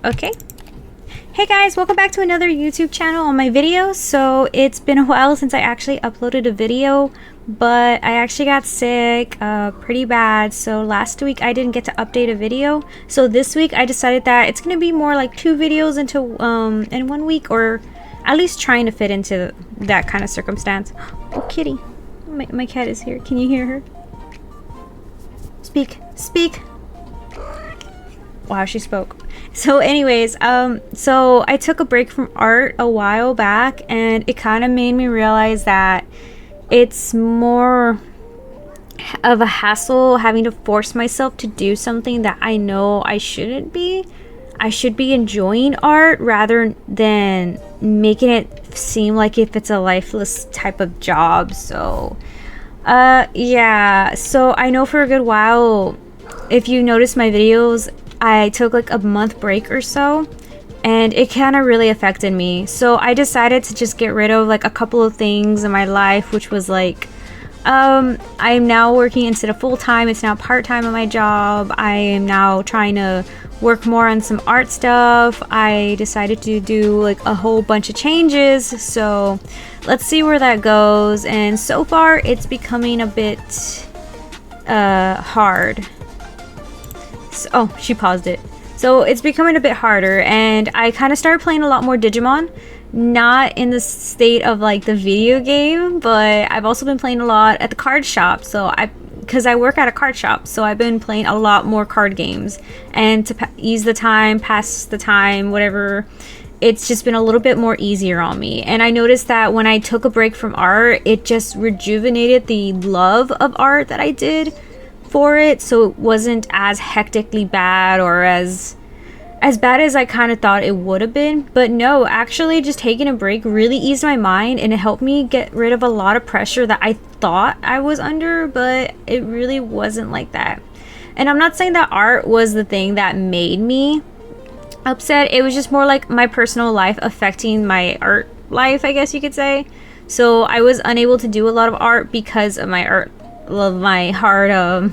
Okay. Hey guys, welcome back to another YouTube channel on my videos. So it's been a while since I actually uploaded a video, but I actually got sick pretty bad. So last week I didn't get to update a video. So this week I decided that it's gonna be more like 2 videos into in 1 week, or at least trying to fit into that kind of circumstance. Oh, kitty. My cat is here. Can you hear her? Speak. Speak. Wow, she spoke. So anyways, so I took a break from art a while back, and it kind of made me realize that it's more of a hassle having to force myself to do something that I know I shouldn't be. I should be enjoying art rather than making it seem like if it's a lifeless type of job. So yeah, so I know for a good while, if you notice my videos, I took like a month break or so, and it kind of really affected me. So I decided to just get rid of like a couple of things in my life, which was like I'm now working instead of full-time, it's now part-time at my job. I am now trying to work more on some art stuff. I decided to do like a whole bunch of changes, so let's see where that goes. And so far it's becoming a bit hard. So, oh, she paused it. So it's becoming a bit harder, and I kind of started playing a lot more Digimon. Not in the state of like the video game, but I've also been playing a lot at the card shop. So because I work at a card shop, so I've been playing a lot more card games, and to ease the time, pass the time, whatever, it's just been a little bit more easier on me. And I noticed that when I took a break from art, it just rejuvenated the love of art that I did for it, so it wasn't as hectically bad or as bad as I kind of thought it would have been. But no, actually just taking a break really eased my mind, and it helped me get rid of a lot of pressure that I thought I was under, but it really wasn't like that. And I'm not saying that art was the thing that made me upset. It was just more like my personal life affecting my art life, I guess you could say. So I was unable to do a lot of art because of my art, my hard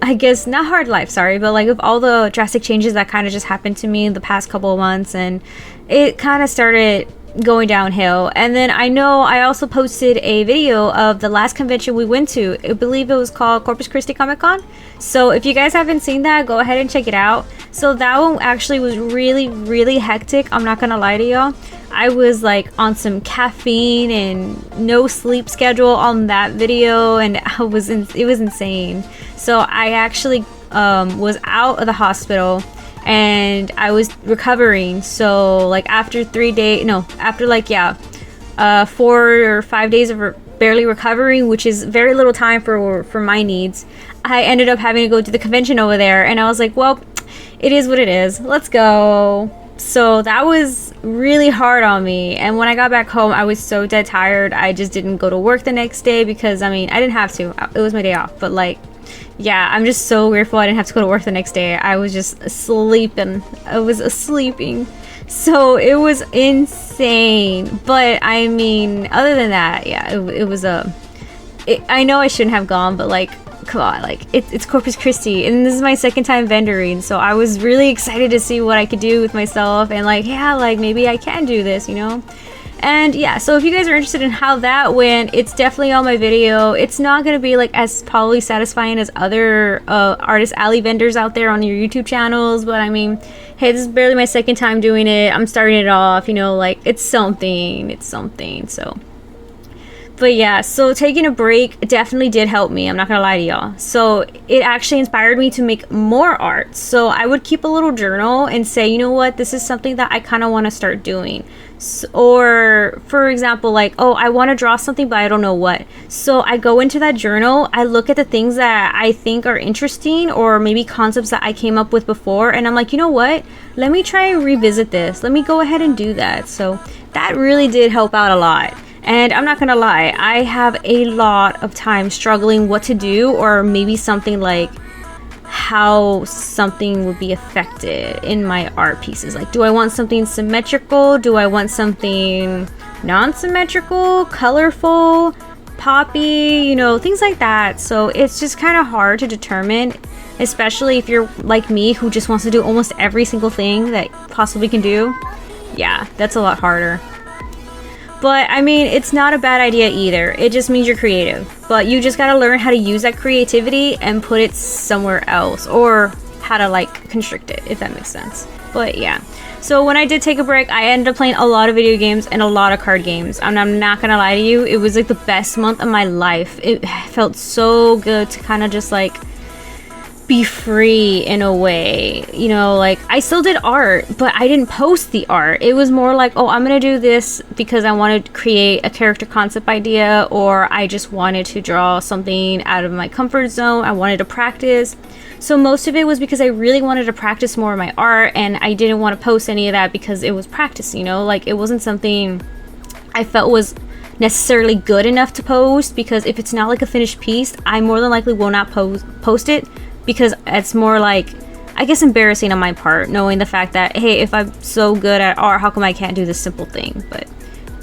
I guess not hard life, sorry, but like with all the drastic changes that kind of just happened to me in the past couple of months, and it kind of started going downhill. And then I know I also posted a video of the last convention we went to. I believe it was called Corpus Christi Comic Con. So if you guys haven't seen that, go ahead and check it out. So that one actually was really hectic, I'm not gonna lie to y'all. I was like on some caffeine and no sleep schedule on that video, and it was insane. So I actually was out of the hospital, and I was recovering. So like after 4 or 5 days of barely recovering, which is very little time for my needs, I ended up having to go to the convention over there, and I was like, well, it is what it is, let's go. So that was really hard on me, and when I got back home I was so dead tired. I just didn't go to work the next day because I mean I didn't have to, it was my day off, but like, yeah, I'm just so grateful I didn't have to go to work the next day. I was just sleeping. I was sleeping. So it was insane. But I mean, other than that, yeah, it was I know I shouldn't have gone, but like, come on, like it's Corpus Christi, and this is my second time vendoring, so I was really excited to see what I could do with myself, and like, yeah, like maybe I can do this, you know. And yeah, so if you guys are interested in how that went, it's definitely on my video. It's not gonna be like as probably satisfying as other Artist Alley vendors out there on your YouTube channels, but I mean, hey, this is barely my second time doing it. I'm starting it off, you know, like it's something, so. But yeah, so taking a break definitely did help me, I'm not gonna lie to y'all. So it actually inspired me to make more art. So I would keep a little journal and say, you know what, this is something that I kind of want to start doing. So, or for example, like, oh, I want to draw something but I don't know what. So I go into that journal, I look at the things that I think are interesting, or maybe concepts that I came up with before, and I'm like, you know what, let me try and revisit this, let me go ahead and do that. So that really did help out a lot. And I'm not gonna lie, I have a lot of time struggling what to do, or maybe something like how something would be affected in my art pieces. Like, do I want something symmetrical? Do I want something non-symmetrical, colorful, poppy, you know, things like that. So it's just kind of hard to determine, especially if you're like me who just wants to do almost every single thing that possibly can do. Yeah, that's a lot harder. But I mean, it's not a bad idea either. It just means you're creative. But you just gotta learn how to use that creativity and put it somewhere else, or how to like constrict it, if that makes sense. But yeah. So when I did take a break, I ended up playing a lot of video games and a lot of card games. And I'm not gonna lie to you, it was like the best month of my life. It felt so good to kind of just like be free in a way, you know. Like, I still did art, but I didn't post the art. It was more like, oh, I'm gonna do this because I wanted to create a character concept idea, or I just wanted to draw something out of my comfort zone. I wanted to practice. So most of it was because I really wanted to practice more of my art, and I didn't want to post any of that because it was practice, you know. Like, it wasn't something I felt was necessarily good enough to post, because if it's not like a finished piece, I more than likely will not post it, because it's more like, I guess, embarrassing on my part, knowing the fact that, hey, if I'm so good at art, how come I can't do this simple thing? But,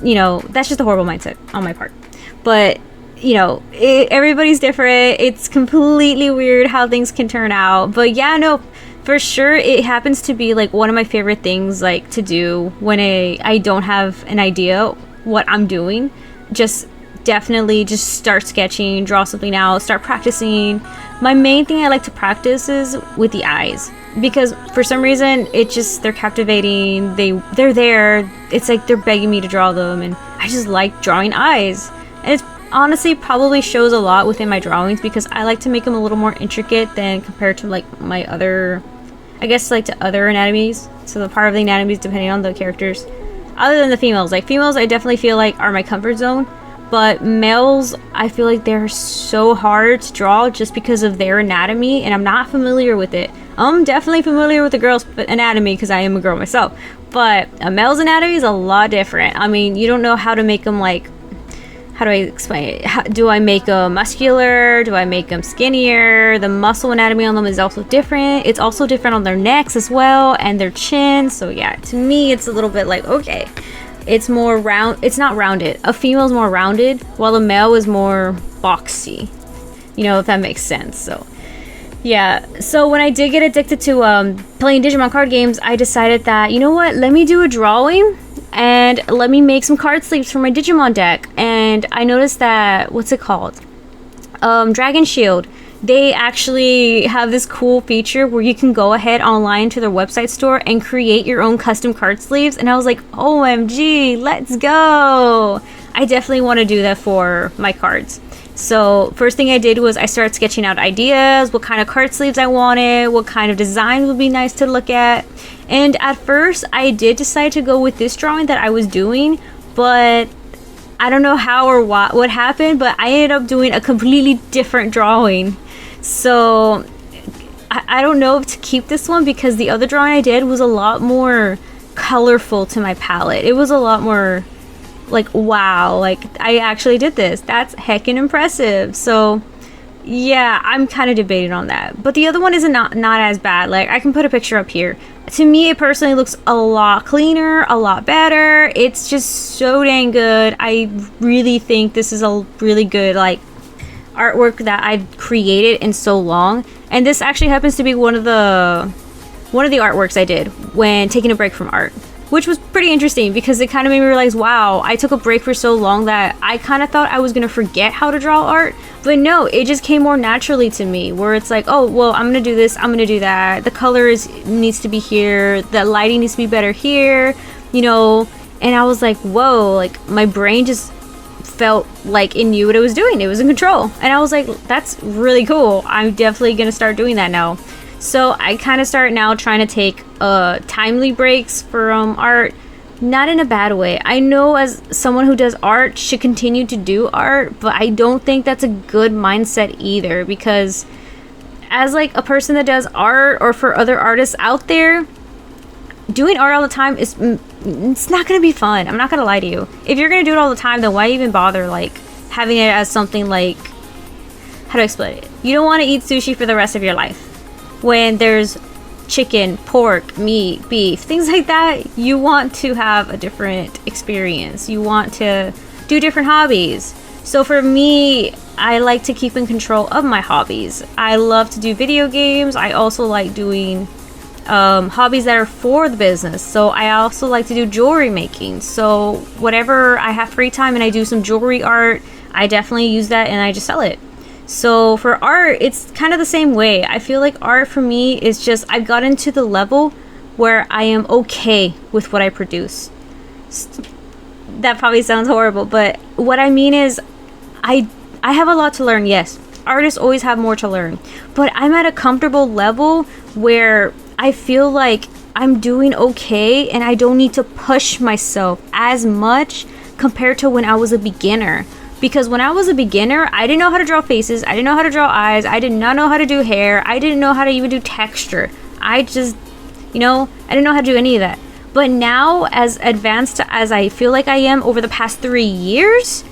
you know, that's just a horrible mindset on my part. But, you know, everybody's different. It's completely weird how things can turn out. But yeah, no, for sure, it happens to be like one of my favorite things, like, to do when I don't have an idea what I'm doing. Just definitely just start sketching, draw something out, start practicing. My main thing I like to practice is with the eyes, because for some reason they're captivating. They're there. It's like they're begging me to draw them, and I just like drawing eyes. And it's honestly probably shows a lot within my drawings, because I like to make them a little more intricate than compared to like my other, I guess, like to other anatomies. So the part of the anatomies depending on the characters. Other than the females, like females I definitely feel like are my comfort zone. But males, I feel like they're so hard to draw just because of their anatomy, and I'm not familiar with it. I'm definitely familiar with the girl's anatomy because I am a girl myself. But a male's anatomy is a lot different. I mean, you don't know how to make them, like, how do I explain it? Do I make them muscular? Do I make them skinnier? The muscle anatomy on them is also different. It's also different on their necks as well, and their chin. So yeah, to me, it's a little bit like, okay. It's more round. It's not rounded. A female is more rounded, while a male is more boxy. You know, if that makes sense. So, yeah. So when I did get addicted to playing Digimon card games, I decided that, you know what? Let me do a drawing, and let me make some card sleeves for my Digimon deck. And I noticed that, what's it called? Dragon Shield. They actually have this cool feature where you can go ahead online to their website store and create your own custom card sleeves. And I was like, OMG, let's go. I definitely want to do that for my cards. So first thing I did was I started sketching out ideas, what kind of card sleeves I wanted, what kind of design would be nice to look at. And at first I did decide to go with this drawing that I was doing, but I don't know how or what happened, but I ended up doing a completely different drawing. So I don't know if to keep this one, because the other drawing I did was a lot more colorful to my palette. It was a lot more like, wow, like I actually did this. That's heckin' impressive. So yeah, I'm kind of debating on that. But the other one is not as bad. Like, I can put a picture up here. To me, it personally looks a lot cleaner, a lot better. It's just so dang good. I really think this is a really good, like, artwork that I've created in so long. And this actually happens to be one of the artworks I did when taking a break from art, which was pretty interesting because it kind of made me realize, wow, I took a break for so long that I kind of thought I was gonna forget how to draw art. But no, it just came more naturally to me, where it's like, oh, well, I'm gonna do this, I'm gonna do that, the colors needs to be here, the lighting needs to be better here, you know. And I was like, whoa, like my brain just felt like it knew what it was doing. It was in control. And I was like, that's really cool. I'm definitely gonna start doing that now. So I kind of start now trying to take timely breaks from art, not in a bad way. I know as someone who does art should continue to do art, but I don't think that's a good mindset either, because as like a person that does art, or for other artists out there, doing art all the time it's not gonna be fun. I'm not gonna lie to you. If you're gonna do it all the time, then why even bother like having it as something like, how to explain it? You don't want to eat sushi for the rest of your life. When there's chicken, pork, meat, beef, things like that, you want to have a different experience. You want to do different hobbies. So for me, I like to keep in control of my hobbies. I love to do video games. I also like doing hobbies that are for the business. So I also like to do jewelry making. So whatever I have free time and I do some jewelry art, I definitely use that and I just sell it. So for art, it's kind of the same way. I feel like art for me is just, I've gotten to the level where I am okay with what I produce. That probably sounds horrible, but what I mean is I have a lot to learn. Yes, artists always have more to learn, but I'm at a comfortable level where I feel like I'm doing okay and I don't need to push myself as much compared to when I was a beginner. Because when I was a beginner, I didn't know how to draw faces, I didn't know how to draw eyes, I did not know how to do hair, I didn't know how to even do texture. I just, I didn't know how to do any of that. But now, as advanced as I feel like I am over the past 3 years,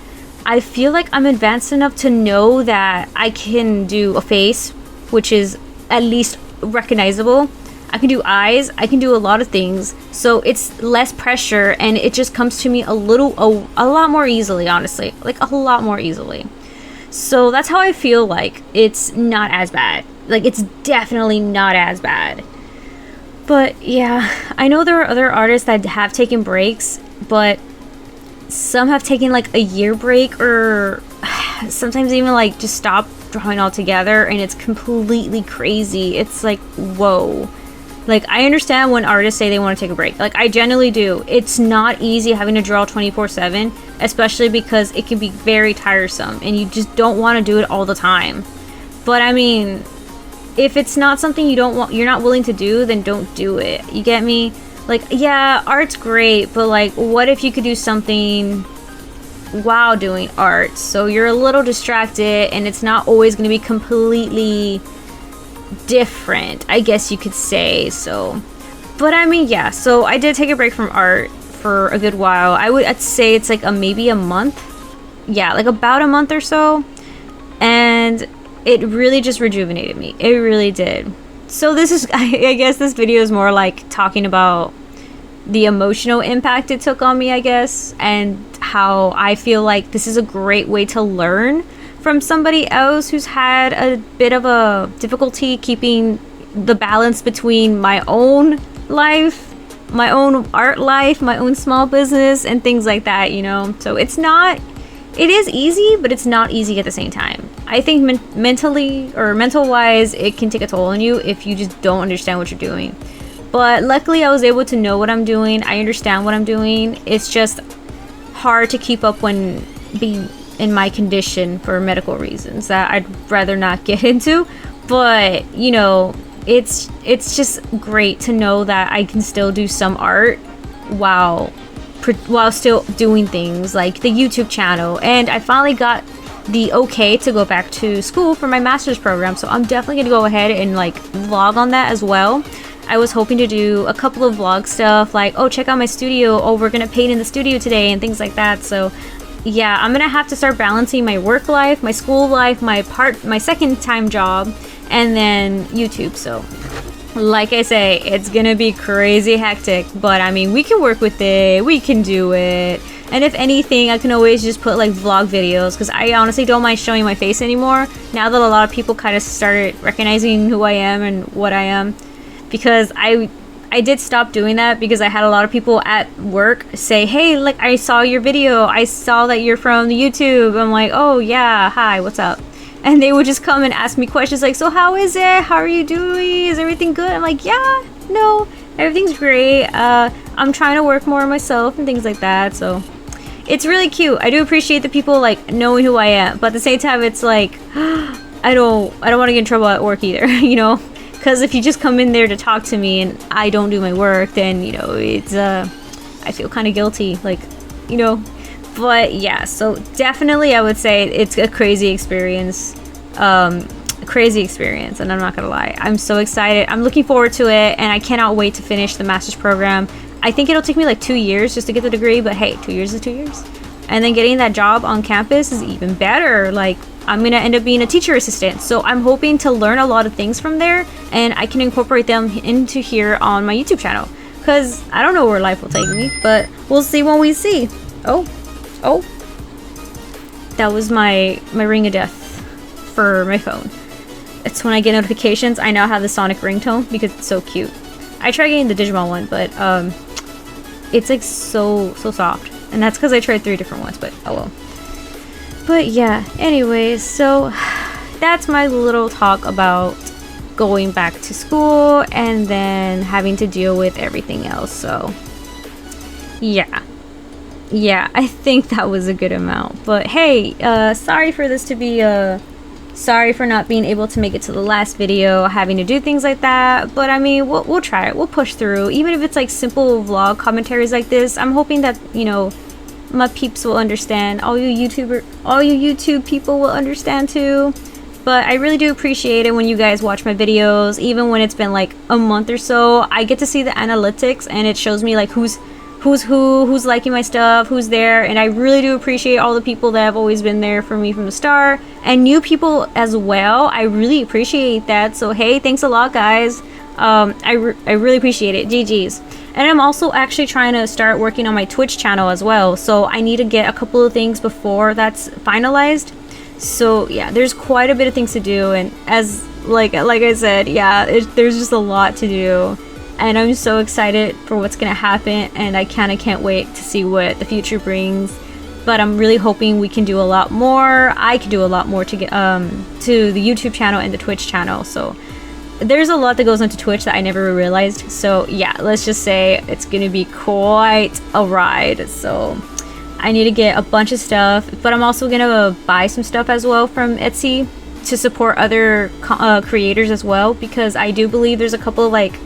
I feel like I'm advanced enough to know that I can do a face, which is at least recognizable. I can do eyes, I can do a lot of things. So it's less pressure and it just comes to me a lot more easily, honestly. Like a lot more easily. So that's how I feel like it's not as bad. Like it's definitely not as bad. But yeah, I know there are other artists that have taken breaks, but some have taken like a year break or sometimes even like just stop drawing altogether, and it's completely crazy. It's like, whoa. Like, I understand when artists say they want to take a break. Like, I genuinely do. It's not easy having to draw 24/7, especially because it can be very tiresome and you just don't want to do it all the time. But I mean, if it's not something you're not willing to do, then don't do it. You get me? Like, yeah, art's great, but like, what if you could do something while doing art? So you're a little distracted and it's not always going to be completely different, I guess you could say. So, but I mean, yeah, so I did take a break from art for a good while. I'd say it's like maybe a month. Yeah, like about a month or so. And it really just rejuvenated me. It really did. So this is, I guess this video is more like talking about the emotional impact it took on me, I guess, and how I feel like this is a great way to learn from somebody else who's had a bit of a difficulty keeping the balance between my own life, my own art life, my own small business, and things like that, So it is easy, but it's not easy at the same time. I think mentally or mental wise, it can take a toll on you if you just don't understand what you're doing. But luckily I was able to know what I'm doing. I understand what I'm doing. It's just hard to keep up when being in my condition for medical reasons that I'd rather not get into. But, it's just great to know that I can still do some art while still doing things like the YouTube channel. And I finally got the okay to go back to school for my master's program, so I'm definitely gonna go ahead and like vlog on that as well. I was hoping to do a couple of vlog stuff like, oh, check out my studio, oh, we're gonna paint in the studio today, and things like that. So yeah, I'm gonna have to start balancing my work life, my school life, my second time job, and then YouTube. So like I say, it's gonna be crazy hectic, but I mean, we can work with it, we can do it. And if anything, I can always just put like vlog videos, because I honestly don't mind showing my face anymore now that a lot of people kind of started recognizing who I am and what I am. Because I did stop doing that because I had a lot of people at work say, hey, like, I saw your video, I saw that you're from the YouTube. I'm like, oh yeah, hi, what's up? And they would just come and ask me questions like, so how is it? How are you doing? Is everything good? I'm like, yeah, no, everything's great. I'm trying to work more on myself and things like that. So it's really cute. I do appreciate the people like knowing who I am, but at the same time, it's like, I don't want to get in trouble at work either, Because if you just come in there to talk to me and I don't do my work, then, it's, I feel kind of guilty, like, But yeah, so definitely I would say it's a crazy experience. And I'm not gonna lie. I'm so excited. I'm looking forward to it, and I cannot wait to finish the master's program. I think it'll take me like 2 years just to get the degree, but hey, 2 years is 2 years. And then getting that job on campus is even better. Like, I'm gonna end up being a teacher assistant, so I'm hoping to learn a lot of things from there, and I can incorporate them into here on my YouTube channel, because I don't know where life will take me, but we'll see when we see. Oh That was my ring of death for my phone. It's when I get notifications, I now have the Sonic ringtone because it's so cute. I tried getting the Digimon one, but it's like so soft. And that's because I tried 3 different ones, but oh well. But yeah, anyways, so that's my little talk about going back to school and then having to deal with everything else. So yeah, I think that was a good amount. But hey, sorry for this to be sorry for not being able to make it to the last video, having to do things like that. But I mean, we'll try it. We'll push through. Even if it's like simple vlog commentaries like this, I'm hoping that, you know, my peeps will understand. All you YouTube people will understand too. But I really do appreciate it when you guys watch my videos, even when it's been like a month or so. I get to see the analytics and it shows me like who's liking my stuff, who's there, and I really do appreciate all the people that have always been there for me from the start, and new people as well. I really appreciate that. So hey, thanks a lot, guys. I really appreciate it. GG's. And I'm also actually trying to start working on my Twitch channel as well, so I need to get a couple of things before that's finalized. So yeah, there's quite a bit of things to do, and as like I said, yeah, there's just a lot to do, and I'm so excited for what's gonna happen, and I can't wait to see what the future brings. But I'm really hoping we can do a lot more. I can do a lot more to get to the YouTube channel and the Twitch channel. So there's a lot that goes into Twitch that I never realized. So yeah, let's just say it's gonna be quite a ride. So I need to get a bunch of stuff, but I'm also gonna buy some stuff as well from Etsy to support other creators as well, because I do believe there's a couple of like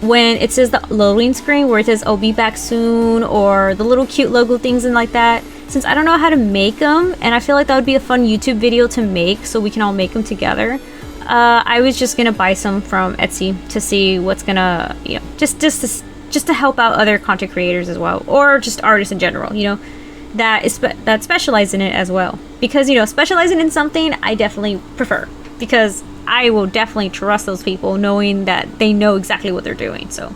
when it says the loading screen where it says "I'll be back soon" or the little cute logo things and like that. Since I don't know how to make them, and I feel like that would be a fun YouTube video to make, so we can all make them together. I was just gonna buy some from Etsy to see what's gonna, you know, just to help out other content creators as well, or just artists in general, you know, that specialize in it as well. Because, you know, specializing in something I definitely prefer, because I will definitely trust those people knowing that they know exactly what they're doing. So,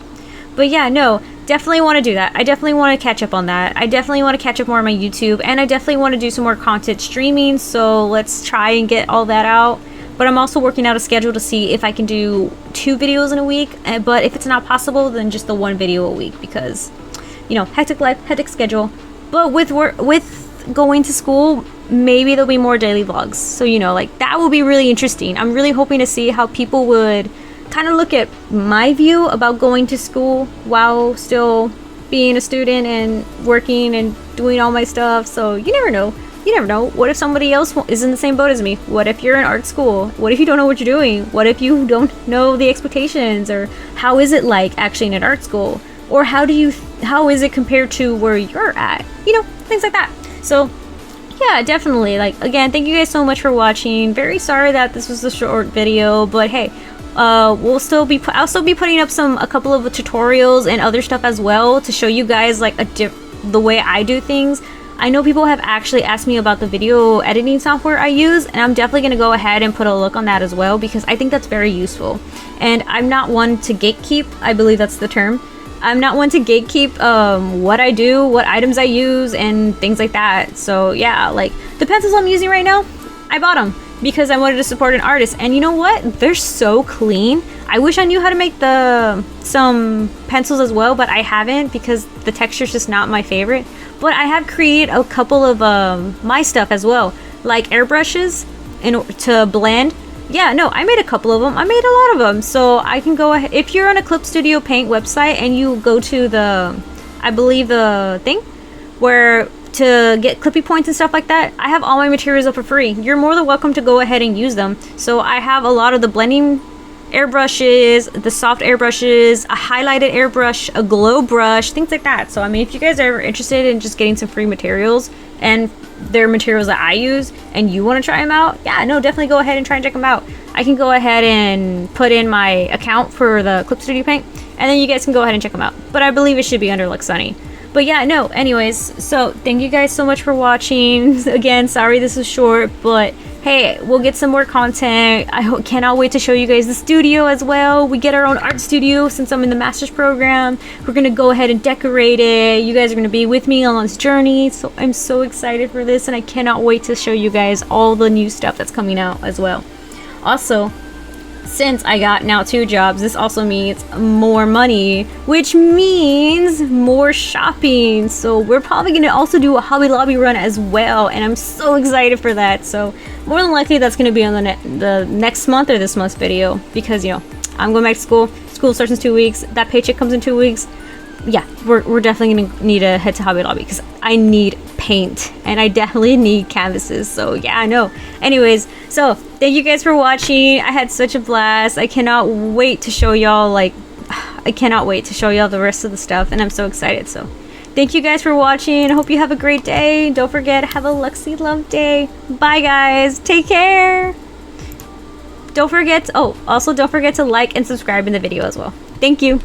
but yeah, no, definitely want to do that. I definitely want to catch up on that. I definitely want to catch up more on my YouTube, and I definitely want to do some more content streaming. So let's try and get all that out. But I'm also working out a schedule to see if I can do 2 videos in a week. But if it's not possible, then just the 1 video a week, because, you know, hectic life, hectic schedule. But with going to school, maybe there'll be more daily vlogs. So, you know, like that will be really interesting. I'm really hoping to see how people would kind of look at my view about going to school while still being a student and working and doing all my stuff. So you never know. You never know. What if somebody else is in the same boat as me? What if you're in art school? What if you don't know what you're doing? What if you don't know the expectations? Or how is it like actually in an art school? Or how is it compared to where you're at? You know, things like that. So yeah, definitely. Like, again, thank you guys so much for watching. Very sorry that this was a short video, but hey, I'll still be putting up a couple of tutorials and other stuff as well to show you guys like the way I do things. I know people have actually asked me about the video editing software I use, and I'm definitely going to go ahead and put a look on that as well, because I think that's very useful. And I'm not one to gatekeep, I believe that's the term. I'm not one to gatekeep what I do, what items I use, and things like that. So yeah, like the pencils I'm using right now, I bought them because I wanted to support an artist. And you know what? They're so clean. I wish I knew how to make some pencils as well, but I haven't because the texture's just not my favorite. But I have created a couple of my stuff as well, like airbrushes to blend. Yeah, no, I made a couple of them. I made a lot of them. So I can go ahead. If you're on a Clip Studio Paint website and you go to I believe the thing where to get clippy points and stuff like that, I have all my materials up for free. You're more than welcome to go ahead and use them. So I have a lot of the blending airbrushes, the soft airbrushes, a highlighted airbrush, a glow brush, things like that. So I mean, if you guys are ever interested in just getting some free materials, and they're materials that I use, and you want to try them out, yeah, no, definitely go ahead and try and check them out. I can go ahead and put in my account for the Clip Studio Paint, and then you guys can go ahead and check them out. But I believe it should be under LuxSunny. But yeah, no, anyways, so thank you guys so much for watching. Again, sorry this was short, but hey, we'll get some more content. Cannot wait to show you guys the studio as well. We get our own art studio since I'm in the master's program. We're gonna go ahead and decorate it. You guys are gonna be with me on this journey, so I'm so excited for this, and I cannot wait to show you guys all the new stuff that's coming out as well. Also, since I got now 2 jobs, this also means more money, which means more shopping. So we're probably gonna also do a Hobby Lobby run as well, and I'm so excited for that. So more than likely that's gonna be on the next month or this month's video, because you know I'm going back to school. School starts in 2 weeks. That paycheck comes in 2 weeks. Yeah, we're definitely gonna need to head to Hobby Lobby because I need paint and I definitely need canvases. So yeah, I know. Anyways, so thank you guys for watching. I had such a blast. I cannot wait to show y'all the rest of the stuff, and I'm so excited. So thank you guys for watching. I hope you have a great day. Don't forget, have a Luxie Love day. Bye guys. Take care. Don't forget to like and subscribe in the video as well. Thank you.